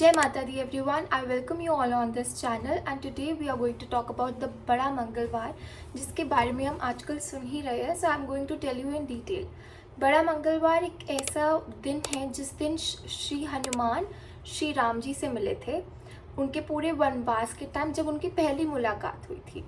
Jai Mata Di everyone, I welcome you all on this channel and today we are going to talk about the बड़ा मंगलवार जिसके बारे में हम आजकल सुन ही रहे हैं. So I'm going to tell you in detail. बड़ा मंगलवार एक ऐसा दिन है जिस दिन श्री हनुमान श्री राम जी से मिले थे उनके पूरे वनवास के टाइम जब उनकी पहली मुलाकात हुई थी.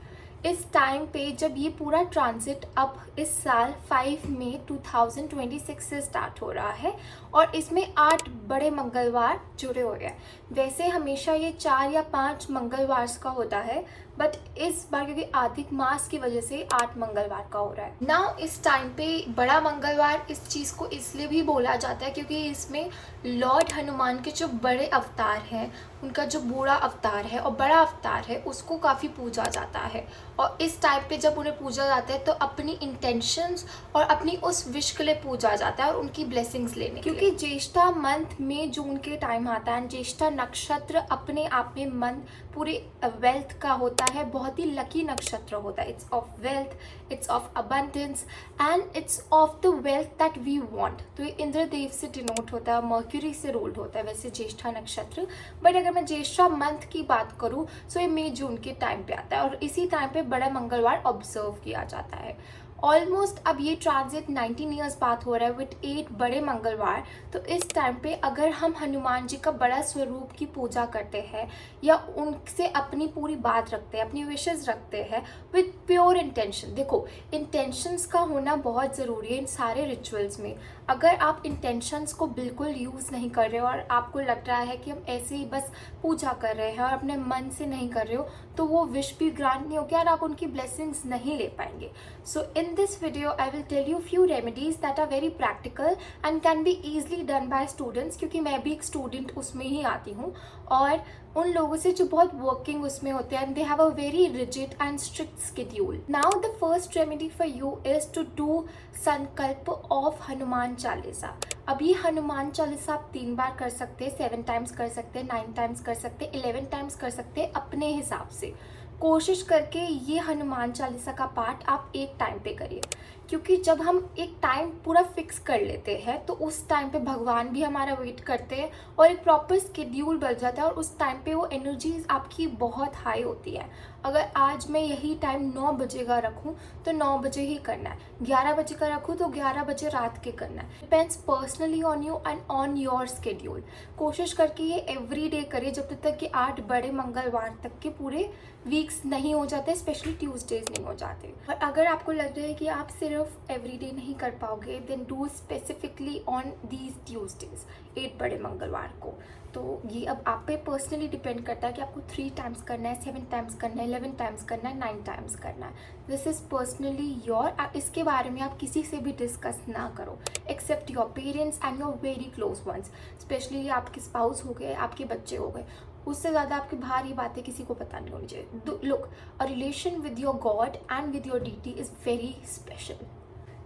इस टाइम पे जब ये पूरा ट्रांजिट अब इस साल 5 मई 2026 से स्टार्ट हो रहा है और इसमें 8 बड़े मंगलवार जुड़े हुए हैं. वैसे हमेशा ये 4 या 5 मंगलवार का होता है बट इस बार क्योंकि आर्थिक मास की वजह से 8 मंगलवार का हो रहा है. नाउ इस टाइम पे बड़ा मंगलवार इस चीज़ को इसलिए भी बोला जाता है क्योंकि इसमें लॉर्ड हनुमान के जो बड़े अवतार हैं उनका जो बूढ़ा अवतार है और बड़ा अवतार है उसको काफ़ी पूजा जाता है. और इस टाइप पे जब उन्हें पूजा जाता है तो अपनी इंटेंशंस और अपनी उस विश के लिए पूजा जाता है और उनकी ब्लेसिंग्स लेने क्योंकि ज्येष्ठा मंथ में जून के टाइम आता है. ज्येष्ठा नक्षत्र अपने आप में मंथ पूरे वेल्थ का होता है, बहुत ही लकी नक्षत्र होता है. It's of wealth, it's of abundance and it's of the wealth that we want. तो ये इंद्रदेव से डिनोट होता है, मर्क्यूरी से रूल्ड होता है वैसे ज्येष्ठा नक्षत्र. बट अगर मैं ज्येष्ठा मंथ की बात करूँ सो ये मई जून के टाइम पे आता है और इसी टाइम पे बड़ा मंगलवार ऑब्जर्व किया जाता है. ऑलमोस्ट अब ये ट्रांजिट 19 ईयर्स बाद हो रहा है विथ 8 बड़े मंगलवार. तो इस टाइम पे अगर हम हनुमान जी का बड़ा स्वरूप की पूजा करते हैं या उनसे अपनी पूरी बात रखते हैं, अपनी विशेष रखते हैं विथ प्योर इंटेंशन. देखो इंटेंशंस का होना बहुत ज़रूरी है इन सारे रिचुअल्स में. अगर आप इंटेंशंस को बिल्कुल यूज़ नहीं कर रहे हो और आपको लग रहा है कि हम ऐसे ही बस पूजा कर रहे हैं और अपने मन से नहीं कर रहे हो तो वो विश भी ग्रांट नहीं होगी और आप उनकी ब्लेसिंग्स नहीं ले पाएंगे. So in this video I will tell you few remedies that are very practical and can be easily done by students क्योंकि मैं भी एक स्टूडेंट उसमें ही आती हूँ और उन लोगों से जो बहुत वर्किंग उसमें होते हैं. They have a very rigid and strict schedule. Now the first remedy for you is to do संकल्प ऑफ हनुमान चालीसा. अब ये हनुमान चालीसा आप 3 बार कर सकते हैं, 7 टाइम्स कर सकते हैं, 9 टाइम्स कर सकते हैं, 11 टाइम्स कर सकते हैं अपने हिसाब से. कोशिश करके ये हनुमान चालीसा का पाठ आप एक टाइम पे करिए क्योंकि जब हम एक टाइम पूरा फिक्स कर लेते हैं तो उस टाइम पे भगवान भी हमारा वेट करते हैं और एक प्रॉपर स्केड्यूल बन जाता है और उस टाइम पे वो एनर्जीज आपकी बहुत हाई होती है. अगर आज मैं यही टाइम 9 बजे का रखूँ तो 9 बजे ही करना है, 11 बजे का रखूँ तो 11 बजे रात के करना है. Depends personally on you and on your schedule. कोशिश करके ये एवरी डे करिए जब तक कि 8 बड़े मंगलवार तक के पूरे वीक्स नहीं हो जाते, स्पेशली ट्यूसडेज नहीं हो जाते. और अगर आपको लग रहा है कि आप सिर्फ एवरीडे नहीं कर पाओगे then do specifically on these Tuesdays 8 बड़े मंगलवार को. तो ये अब आप पे पर्सनली डिपेंड करता है कि आपको 3 टाइम्स करना है, 7 टाइम्स करना है, 11 टाइम्स करना है, 9 टाइम्स करना है. This is personally your. इसके बारे में आप किसी से भी डिस्कस ना करो except your parents and your very close ones. Specially आपके स्पाउस हो गए, आपके बच्चे हो गए, उससे ज़्यादा आपकी बाहर ये बातें किसी को पता नहीं होनी चाहिए. Look, a relation with your god and with your deity is very special.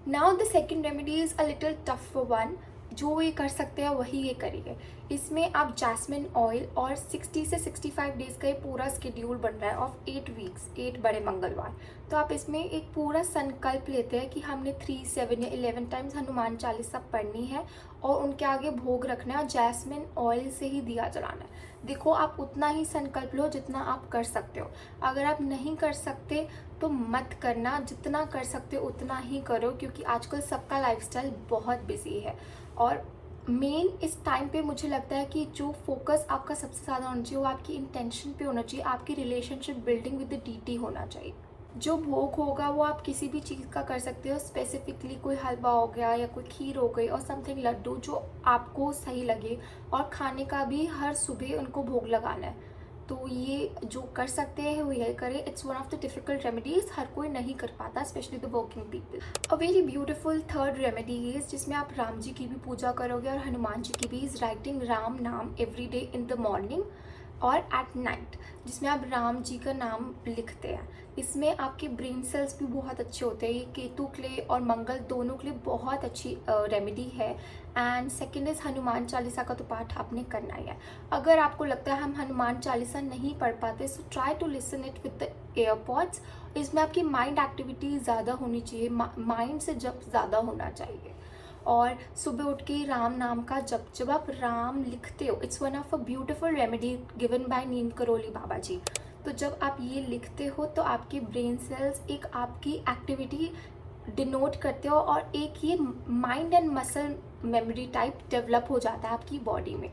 Now the second remedy is a little tough one. जो ये कर सकते हैं वही ये करिए. इसमें आप जैस्मिन ऑयल और 60 से 65 डेज़ का ये पूरा स्केड्यूल बन रहा है ऑफ 8 वीक्स, 8 बड़े मंगलवार. तो आप इसमें एक पूरा संकल्प लेते हैं कि हमने 3, 7 या 11 टाइम्स हनुमान चालीसा पढ़नी है और उनके आगे भोग रखना है और जैस्मिन ऑयल से ही दिया जलाना है. देखो आप उतना ही संकल्प लो जितना आप कर सकते हो. अगर आप नहीं कर सकते तो मत करना, जितना कर सकते हो उतना ही करो क्योंकि आजकल सबका लाइफस्टाइल बहुत बिजी है. और मेन इस टाइम पे मुझे लगता है कि जो फोकस आपका सबसे ज़्यादा होना चाहिए वो आपकी इंटेंशन पे होना चाहिए, आपकी relationship building with the deity होना चाहिए. जो भोग होगा वो आप किसी भी चीज़ का कर सकते हो. स्पेसिफिकली कोई हलवा हो गया या कोई खीर हो गई और समथिंग लड्डू जो आपको सही लगे. और खाने का भी हर सुबह उनको भोग लगाना है. तो ये जो कर सकते हैं वो यही करें. It's one of the difficult remedies, हर कोई नहीं कर पाता specially the working people. A very beautiful third remedy is जिसमें आप राम जी की भी पूजा करोगे और हनुमान जी की भी. इज़ राइटिंग राम नाम every day in the morning और एट नाइट, जिसमें आप राम जी का नाम लिखते हैं. इसमें आपके ब्रेन सेल्स भी बहुत अच्छे होते हैं. ये केतु के लिए और मंगल दोनों के लिए बहुत अच्छी रेमेडी है. And second is Hanuman Chalisa का तो पाठ आपने करना ही है. अगर आपको लगता है हम हनुमान चालीसा नहीं पढ़ पाते so try to listen it with the airpods. इसमें आपकी माइंड एक्टिविटी ज़्यादा होनी चाहिए, माइंड से जब ज़्यादा होना चाहिए. और सुबह उठ के राम नाम का जब आप राम लिखते हो, it's one of a beautiful remedy given by Neem Karoli Baba ji. तो जब आप ये लिखते हो तो आपके ब्रेन सेल्स एक आपकी एक्टिविटी डिनोट करते हो और एक ये mind and muscle memory type develop हो जाता है आपकी बॉडी में।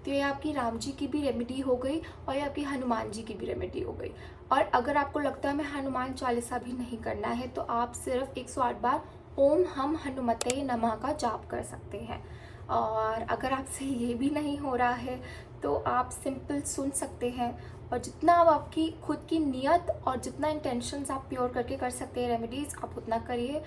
तो ये आपकी राम जी की भी रेमेडी हो गई और ये आपकी हनुमान जी की भी रेमेडी हो गई। और अगर आपको लगता है हमें हनुमान चालीसा भी नहीं करना है तो आप सिर्फ 108 बार ओम हम हनुमते नमः का जाप कर सकते हैं। और अगर आपसे ये भी नहीं हो रहा है तो आप सिंपल सुन सकते हैं। और जितना आप आपकी खुद की नियत और जितना इंटेंशंस आप प्योर करके कर सकते हैं रेमेडीज़, आप उतना करिए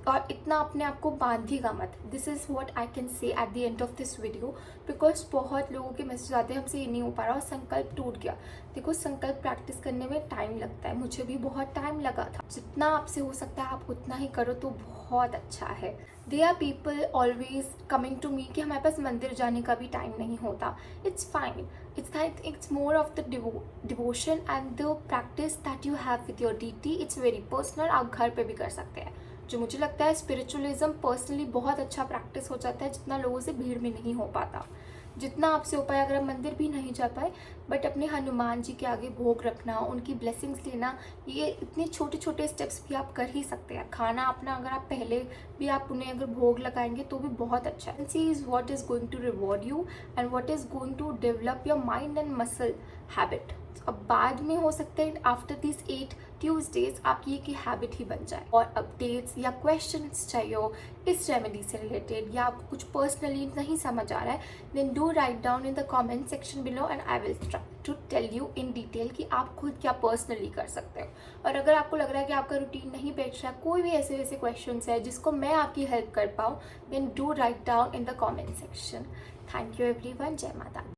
और इतना अपने आप को बांधिएगा मत। This is what I can say at the end of this video, because बहुत लोगों के मैसेज आते हैं हमसे ये नहीं हो पा रहा और संकल्प टूट गया। देखो, संकल्प प्रैक्टिस करने में टाइम लगता है, मुझे भी बहुत टाइम लगा था। जितना आपसे हो सकता है आप उतना ही करो तो बहुत अच्छा है। They are people always coming to me कि हमारे पास मंदिर जाने का भी टाइम नहीं होता। It's fine, it's more of the devotion and the practice that you have with your deity. It's very personal, आप घर पे भी कर सकते हैं। जो मुझे लगता है स्पिरिचुअलिज्म पर्सनली बहुत अच्छा प्रैक्टिस हो जाता है जितना लोगों से भीड़ में नहीं हो पाता। जितना आपसे हो पाए, अगर आप मंदिर भी नहीं जा पाए बट अपने हनुमान जी के आगे भोग रखना, उनकी ब्लेसिंग्स लेना, ये इतने छोटे छोटे स्टेप्स भी आप कर ही सकते हैं। खाना अपना अगर आप पहले भी आप उन्हें अगर भोग लगाएंगे तो भी बहुत अच्छा है। See is what is going to reward you and what is going to develop your mind and muscle habit. अब बाद में हो सकता है आफ्टर दिस 8 ट्यूजडेज आपकी एक हैबिट ही बन जाए। और अपडेट्स या क्वेश्चंस चाहिए हो इस रेमेडी से रिलेटेड या आपको कुछ पर्सनली नहीं समझ आ रहा है, then do write down in the comment section below and I will try to tell you in detail कि आप खुद क्या पर्सनली कर सकते हो। और अगर आपको लग रहा है कि आपका रूटीन नहीं बैठ रहा है, कोई भी ऐसे वैसे क्वेश्चंस है जिसको मैं आपकी हेल्प कर पाऊँ, then do write down in the comment section. Thank you everyone. जय माता।